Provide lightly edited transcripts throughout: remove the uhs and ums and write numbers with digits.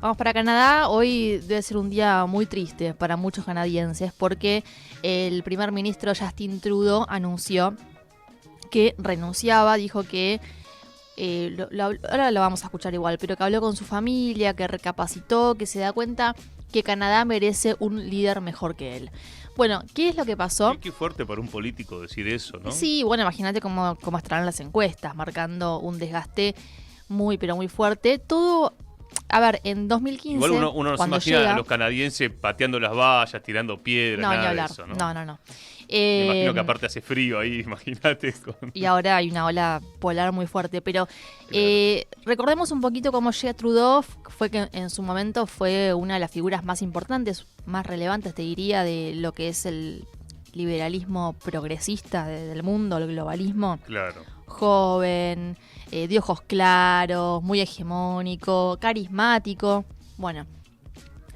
vamos para Canadá. Hoy debe ser un día muy triste para muchos canadienses porque el primer ministro Justin Trudeau anunció que renunciaba, dijo que, ahora lo vamos a escuchar igual, pero que habló con su familia, que recapacitó, que se da cuenta que Canadá merece un líder mejor que él. Bueno, ¿qué es lo que pasó? Qué fuerte para un político decir eso, ¿no? Sí, bueno, imagínate cómo estarán las encuestas, marcando un desgaste muy, pero muy fuerte. Todo, a ver, en 2015, Igual uno no se cuando imagina llega, a los canadienses pateando las vallas, tirando piedras, no, ni nada de hablar, eso, ¿no? no. Me imagino que aparte hace frío ahí, imagínate. Y ahora hay una ola polar muy fuerte, pero Claro. recordemos un poquito cómo llega Trudeau, fue que en su momento fue una de las figuras más importantes, más relevantes, te diría, de lo que es el liberalismo progresista del mundo, el globalismo. Claro. Joven, de ojos claros, muy hegemónico, carismático. Bueno,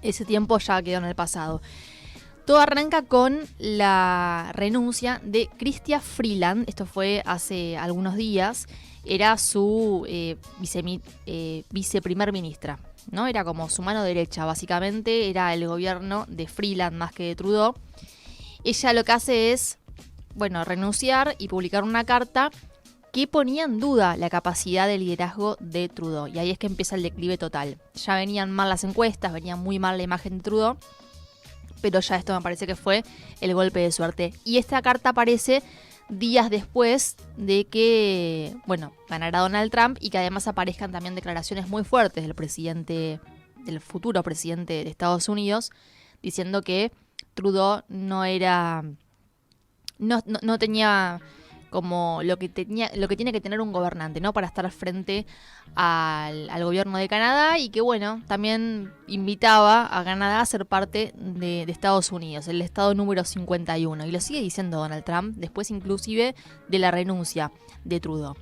ese tiempo ya quedó en el pasado. Todo arranca con la renuncia de Chrystia Freeland. Esto fue hace algunos días. Era su viceprimer ministra, ¿no? Era como su mano derecha, básicamente. Era el gobierno de Freeland más que de Trudeau. Ella lo que hace es, bueno, renunciar y publicar una carta que ponía en duda la capacidad de liderazgo de Trudeau. Y ahí es que empieza el declive total. Ya venían mal las encuestas, venía muy mal la imagen de Trudeau, pero ya esto me parece que fue el golpe de suerte. Y esta carta aparece días después de que, bueno, ganara Donald Trump y que además aparezcan también declaraciones muy fuertes del futuro presidente de Estados Unidos, diciendo que Trudeau no tenía como lo que tiene que tener un gobernante, ¿no? Para estar frente al gobierno de Canadá, y que, bueno, también invitaba a Canadá a ser parte de Estados Unidos, el estado número 51. Y lo sigue diciendo Donald Trump, después inclusive de la renuncia de Trudeau.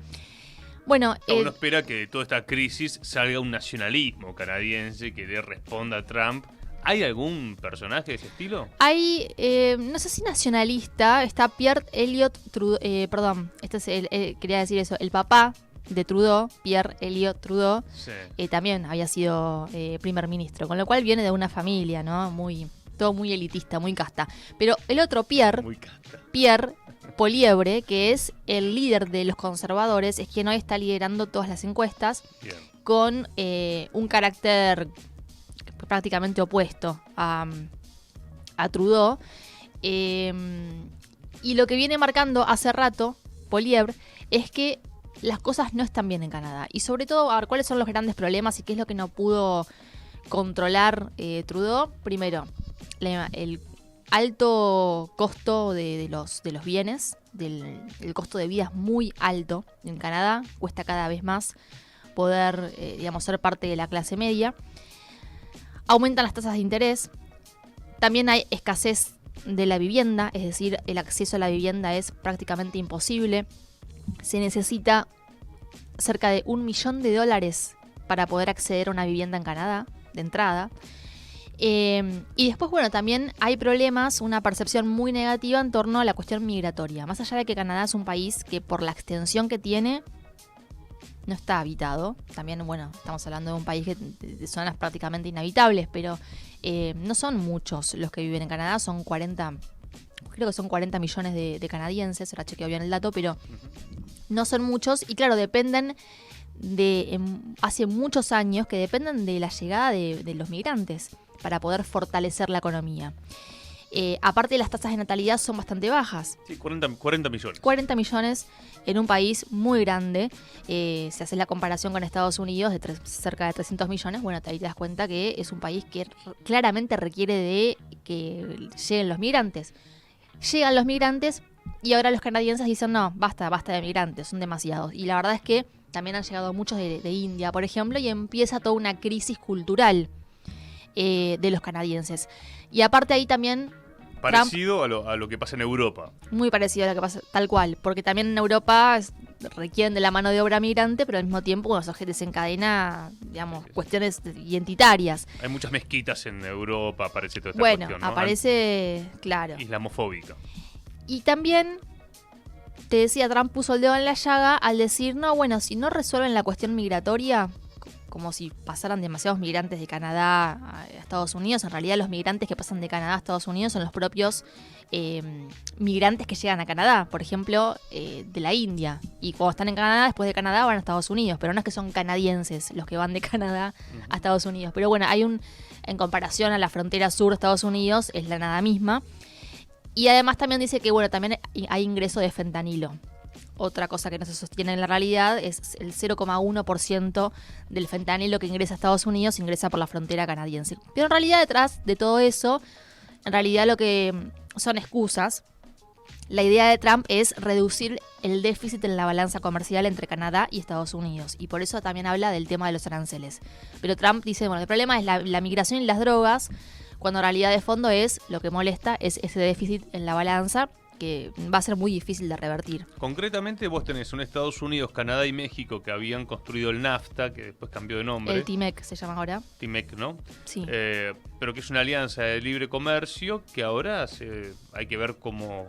Bueno, Uno espera que de toda esta crisis salga un nacionalismo canadiense que le responda a Trump. ¿Hay algún personaje de ese estilo? hay, no sé si nacionalista, está Pierre Elliott Trudeau, este es quería decir eso, el papá de Trudeau, Pierre Elliott Trudeau, Sí. también había sido primer ministro, con lo cual viene de una familia, ¿no? Todo muy elitista, muy casta. Pero el otro Pierre Muy casta. Poilievre, que es el líder de los conservadores, es quien hoy está liderando todas las encuestas, Bien. con un carácter prácticamente opuesto a Trudeau. Y lo que viene marcando hace rato Poilievre es que las cosas no están bien en Canadá. Y sobre todo, a ver, ¿cuáles son los grandes problemas y qué es lo que no pudo controlar Trudeau? Primero, el alto costo de los bienes, el costo de vida es muy alto en Canadá, cuesta cada vez más poder, ser parte de la clase media. Aumentan las tasas de interés, también hay escasez de la vivienda, es decir, el acceso a la vivienda es prácticamente imposible. Se necesita cerca de $1 millón para poder acceder a una vivienda en Canadá, de entrada. Y después, bueno, también hay problemas, una percepción muy negativa en torno a la cuestión migratoria. Más allá de que Canadá es un país que por la extensión que tiene no está habitado. También, bueno, estamos hablando de un país de zonas prácticamente inhabitables, pero no son muchos los que viven en Canadá, son 40, creo que son 40 millones de canadienses, ahora chequeo bien el dato, pero no son muchos y claro, dependen hace muchos años que dependen de la llegada de los migrantes para poder fortalecer la economía. Aparte, las tasas de natalidad son bastante bajas. Sí, 40 millones. 40 millones en un país muy grande. Se hace la comparación con Estados Unidos de cerca de 300 millones. Bueno, ahí te das cuenta que es un país que claramente requiere de que lleguen los migrantes. Llegan los migrantes y ahora los canadienses dicen no, basta de migrantes, son demasiados. Y la verdad es que también han llegado muchos de India, por ejemplo, y empieza toda una crisis cultural de los canadienses. Y aparte ahí también Parecido a lo que pasa en Europa. muy parecido a lo que pasa, tal cual, porque también en Europa requieren de la mano de obra migrante, pero al mismo tiempo con eso desencadena, cuestiones identitarias. Hay muchas mezquitas en Europa, aparece toda esta Bueno, cuestión, ¿no? aparece, claro. Islamofóbica. Y también, te decía, Trump puso el dedo en la llaga al decir, no, bueno, si no resuelven la cuestión migratoria, como si pasaran demasiados migrantes de Canadá a Estados Unidos. En realidad los migrantes que pasan de Canadá a Estados Unidos son los propios migrantes que llegan a Canadá, por ejemplo, de la India. Y cuando están en Canadá, después de Canadá van a Estados Unidos, pero no es que son canadienses los que van de Canadá a Estados Unidos. Pero bueno, en comparación a la frontera sur de Estados Unidos, es la nada misma. Y además también dice que, bueno, también hay ingreso de fentanilo. Otra cosa que no se sostiene en la realidad es el 0,1% del fentanilo que ingresa a Estados Unidos ingresa por la frontera canadiense. Pero en realidad detrás de todo eso, en realidad lo que son excusas. La idea de Trump es reducir el déficit en la balanza comercial entre Canadá y Estados Unidos. Y por eso también habla del tema de los aranceles. Pero Trump dice, bueno, el problema es la migración y las drogas, cuando en realidad de fondo es lo que molesta es ese déficit en la balanza, que va a ser muy difícil de revertir. Concretamente vos tenés un Estados Unidos, Canadá y México que habían construido el NAFTA, que después cambió de nombre. El TIMEC se llama ahora. TIMEC, ¿no? Sí. Pero que es una alianza de libre comercio que ahora hay que ver cómo...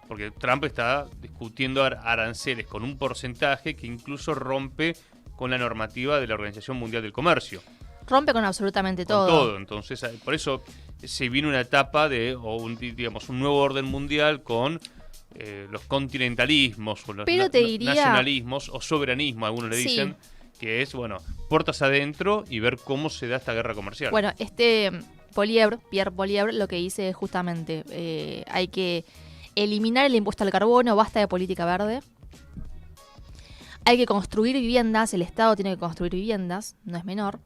Porque Trump está discutiendo aranceles con un porcentaje que incluso rompe con la normativa de la Organización Mundial del Comercio. Rompe con absolutamente todo. Con todo, entonces por eso se viene una etapa un nuevo orden mundial con los continentalismos o los nacionalismos o soberanismo, algunos le dicen, que es, bueno, puertas adentro y ver cómo se da esta guerra comercial. Bueno, Pierre Poilievre, lo que dice justamente, hay que eliminar el impuesto al carbono, basta de política verde. Hay que construir viviendas, el Estado tiene que construir viviendas, no es menor.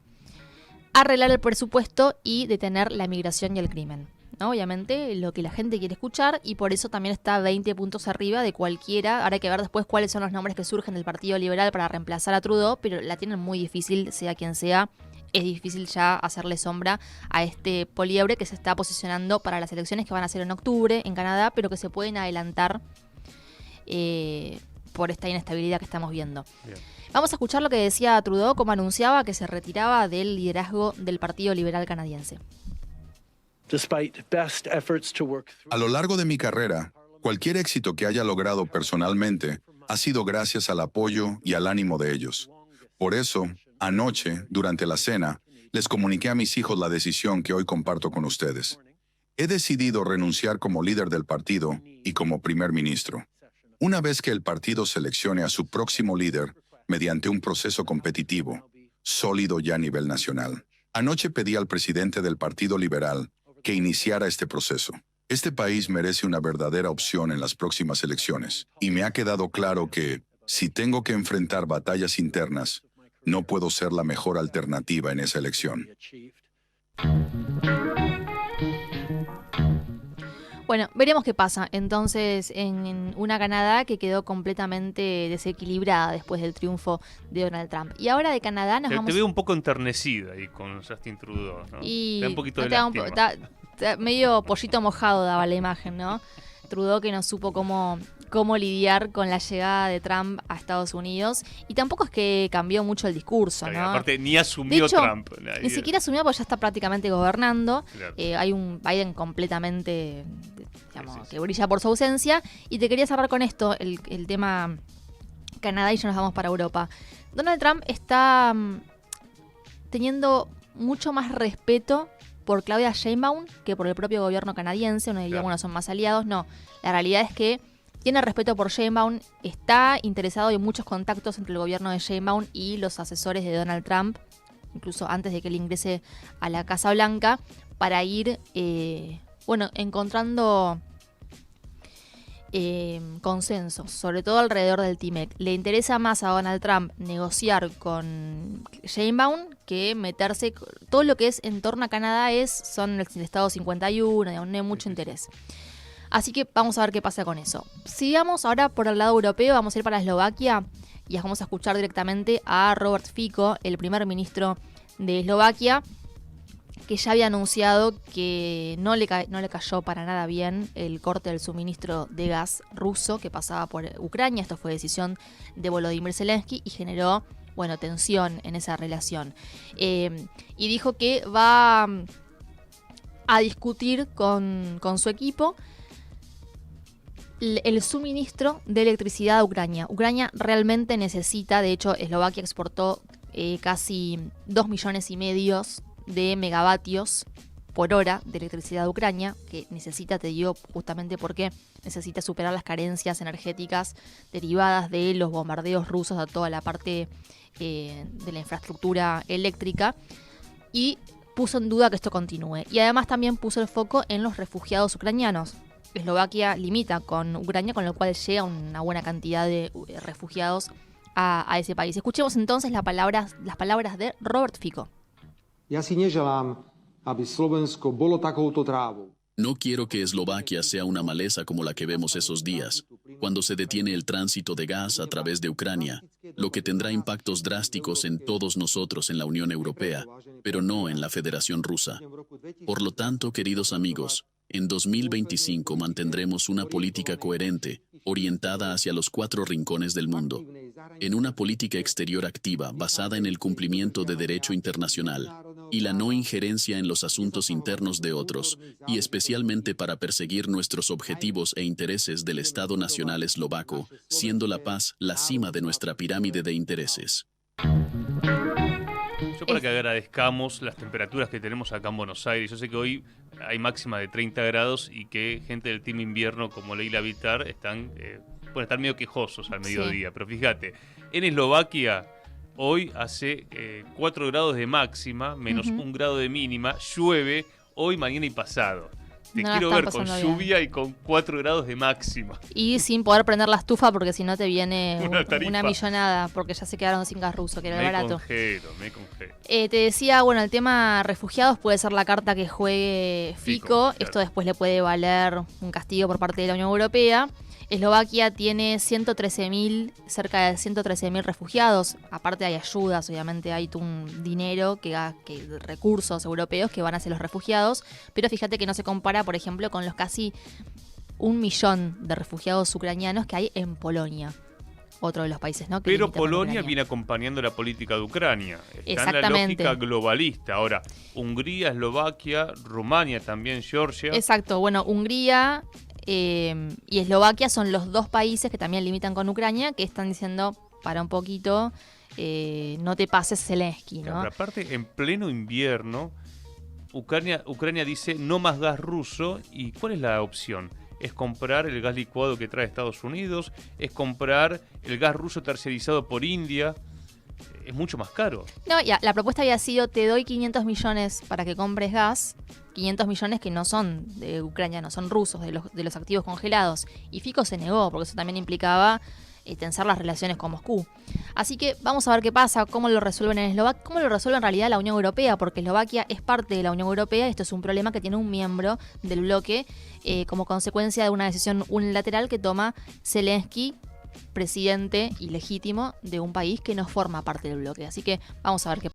Arreglar el presupuesto y detener la migración y el crimen, ¿no? Obviamente lo que la gente quiere escuchar, y por eso también está 20 puntos arriba de cualquiera. Ahora hay que ver después cuáles son los nombres que surgen del Partido Liberal para reemplazar a Trudeau, pero la tienen muy difícil, sea quien sea. Es difícil ya hacerle sombra a este Poilievre, que se está posicionando para las elecciones que van a ser en octubre en Canadá, pero que se pueden adelantar por esta inestabilidad que estamos viendo. Bien. Vamos a escuchar lo que decía Trudeau, como anunciaba que se retiraba del liderazgo del Partido Liberal canadiense. A lo largo de mi carrera, cualquier éxito que haya logrado personalmente ha sido gracias al apoyo y al ánimo de ellos. Por eso, anoche, durante la cena, les comuniqué a mis hijos la decisión que hoy comparto con ustedes. He decidido renunciar como líder del partido y como primer ministro. Una vez que el partido seleccione a su próximo líder, mediante un proceso competitivo, sólido ya a nivel nacional. Anoche pedí al presidente del Partido Liberal que iniciara este proceso. Este país merece una verdadera opción en las próximas elecciones, y me ha quedado claro que, si tengo que enfrentar batallas internas, no puedo ser la mejor alternativa en esa elección. Bueno, veremos qué pasa entonces en una Canadá que quedó completamente desequilibrada después del triunfo de Donald Trump. Y ahora de Canadá nos vamos... Te veo un poco enternecida ahí con Justin Trudeau, ¿no? Y te da un poquito de lástima. Medio pollito mojado daba la imagen, ¿no? Trudeau que no supo cómo lidiar con la llegada de Trump a Estados Unidos. Y tampoco es que cambió mucho el discurso, ¿no? Aparte, ni asumió de hecho, Trump. Ni siquiera asumió porque ya está prácticamente gobernando. Claro. Hay un Biden completamente, digamos, sí. que brilla por su ausencia. Y te quería cerrar con esto, el tema Canadá, y ya nos vamos para Europa. Donald Trump está teniendo mucho más respeto por Claudia Sheinbaum que por el propio gobierno canadiense. Uno diría, bueno, son más aliados. No, la realidad es que tiene respeto por Sheinbaum, está interesado en muchos contactos entre el gobierno de Sheinbaum y los asesores de Donald Trump, incluso antes de que él ingrese a la Casa Blanca, para ir, encontrando consensos, sobre todo alrededor del TIMEC. Le interesa más a Donald Trump negociar con Sheinbaum que meterse. Todo lo que es en torno a Canadá son el Estado 51, digamos, no hay mucho interés. Así que vamos a ver qué pasa con eso. Sigamos ahora por el lado europeo, vamos a ir para Eslovaquia y vamos a escuchar directamente a Robert Fico, el primer ministro de Eslovaquia, que ya había anunciado que no le cayó para nada bien el corte del suministro de gas ruso que pasaba por Ucrania. Esto fue decisión de Volodymyr Zelensky y generó, tensión en esa relación. Y dijo que va a discutir con su equipo el suministro de electricidad a Ucrania. Ucrania realmente necesita, de hecho, Eslovaquia exportó casi 2,5 millones de megavatios por hora de electricidad de Ucrania, que necesita, te digo, justamente porque necesita superar las carencias energéticas derivadas de los bombardeos rusos a toda la parte de la infraestructura eléctrica, y puso en duda que esto continúe. Y además también puso el foco en los refugiados ucranianos. Eslovaquia limita con Ucrania, con lo cual llega una buena cantidad de refugiados a ese país. Escuchemos entonces las palabras de Robert Fico. No quiero que Eslovaquia sea una maleza como la que vemos esos días, cuando se detiene el tránsito de gas a través de Ucrania, lo que tendrá impactos drásticos en todos nosotros en la Unión Europea, pero no en la Federación Rusa. Por lo tanto, queridos amigos, en 2025 mantendremos una política coherente, orientada hacia los 4 rincones del mundo, en una política exterior activa basada en el cumplimiento de derecho internacional y la no injerencia en los asuntos internos de otros, y especialmente para perseguir nuestros objetivos e intereses del Estado Nacional Eslovaco, siendo la paz la cima de nuestra pirámide de intereses. Yo para que agradezcamos las temperaturas que tenemos acá en Buenos Aires. Yo sé que hoy hay máxima de 30 grados y que gente del Team Invierno como Leila Vitar pueden estar medio quejosos al mediodía. Sí. Pero fíjate, en Eslovaquia hoy hace 4 grados de máxima, menos 1 grado de mínima, llueve hoy, mañana y pasado. Te quiero ver con lluvia y con 4 grados de máxima. Y sin poder prender la estufa porque si no te viene una millonada, porque ya se quedaron sin gas ruso, que era barato. Me congelo. Te decía, bueno, el tema refugiados puede ser la carta que juegue Fico. Claro. Esto después le puede valer un castigo por parte de la Unión Europea. Eslovaquia tiene cerca de 113.000 refugiados. Aparte hay ayudas, obviamente hay un dinero, recursos europeos que van hacia los refugiados. Pero fíjate que no se compara, por ejemplo, con los casi 1 millón de refugiados ucranianos que hay en Polonia. Otro de los países, ¿no? Pero Polonia viene acompañando la política de Ucrania. Está en la lógica globalista. Ahora, Hungría, Eslovaquia, Rumania también, Georgia. Exacto. Bueno, Hungría y Eslovaquia son los 2 países que también limitan con Ucrania, que están diciendo, para un poquito, no te pases Zelensky, ¿no? Pero aparte, en pleno invierno, Ucrania dice no más gas ruso. ¿Y cuál es la opción? Es comprar el gas licuado que trae Estados Unidos, es comprar el gas ruso terciarizado por India. Es mucho más caro. No, ya, la propuesta había sido, te doy 500 millones para que compres gas, 500 millones que no son de Ucrania, no son rusos, de los activos congelados. Y Fico se negó, porque eso también implicaba tensar las relaciones con Moscú. Así que vamos a ver qué pasa, cómo lo resuelven en Eslovaquia, cómo lo resuelve en realidad la Unión Europea, porque Eslovaquia es parte de la Unión Europea y esto es un problema que tiene un miembro del bloque como consecuencia de una decisión unilateral que toma Zelensky, presidente ilegítimo de un país que no forma parte del bloque. Así que vamos a ver qué pasa.